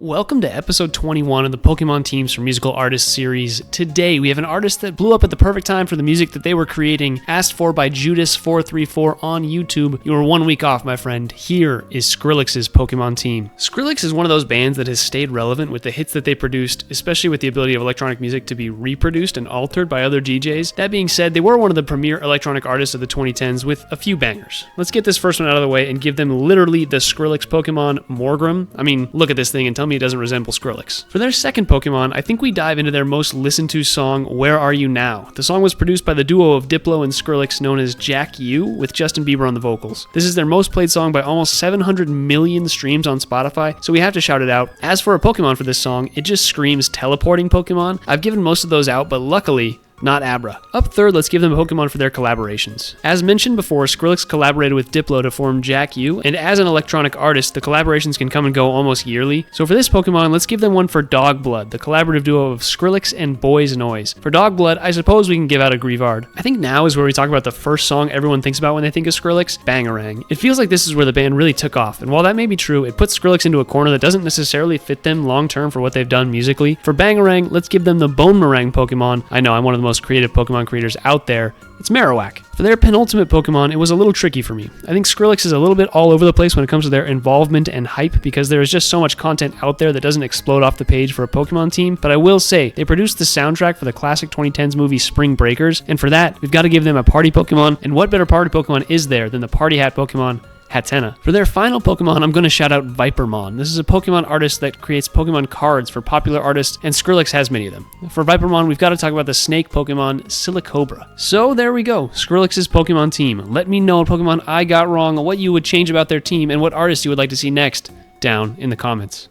Welcome to episode 21 of the Pokemon Teams for Musical Artists series. Today we have an artist that blew up at the perfect time for the music that they were creating, asked for by Judas434 on YouTube. You were 1 week off, my friend. Here is Skrillex's Pokemon Team. Skrillex is one of those bands that has stayed relevant with the hits that they produced, especially with the ability of electronic music to be reproduced and altered by other DJs. That being said, they were one of the premier electronic artists of the 2010s with a few bangers. Let's get this first one out of the way and give them literally the Skrillex Pokemon Morgrem. I mean, look at this thing and tell me it doesn't resemble Skrillex. For their second Pokemon, I think we dive into their most listened to song, Where Are You Now? The song was produced by the duo of Diplo and Skrillex known as Jack U, with Justin Bieber on the vocals. This is their most played song by almost 700 million streams on Spotify, so we have to shout it out. As for a Pokemon for this song, it just screams teleporting Pokemon. I've given most of those out, but luckily, not Abra. Up third, let's give them a Pokemon for their collaborations. As mentioned before, Skrillex collaborated with Diplo to form Jack U, and as an electronic artist, the collaborations can come and go almost yearly. So for this Pokemon, let's give them one for Dog Blood, the collaborative duo of Skrillex and Boys Noise. For Dog Blood, I suppose we can give out a Greavard. I think now is where we talk about the first song everyone thinks about when they think of Skrillex, Bangarang. It feels like this is where the band really took off, and while that may be true, it puts Skrillex into a corner that doesn't necessarily fit them long term for what they've done musically. For Bangarang, let's give them the Bonemerang Pokemon. I know, I'm one of the most creative Pokemon creators out there. It's Marowak. For their penultimate Pokemon, it was a little tricky for me. I think Skrillex is a little bit all over the place when it comes to their involvement and hype because there is just so much content out there that doesn't explode off the page for a Pokemon team, but I will say, they produced the soundtrack for the classic 2010s movie Spring Breakers, and for that, we've got to give them a party Pokemon, and what better party Pokemon is there than the Party Hat Pokemon, Hatenna. For their final Pokemon, I'm going to shout out Vipermon. This is a Pokemon artist that creates Pokemon cards for popular artists, and Skrillex has many of them. For Vipermon, we've got to talk about the snake Pokemon, Silicobra. So there we go, Skrillex's Pokemon team. Let me know what Pokemon I got wrong, what you would change about their team, and what artists you would like to see next down in the comments.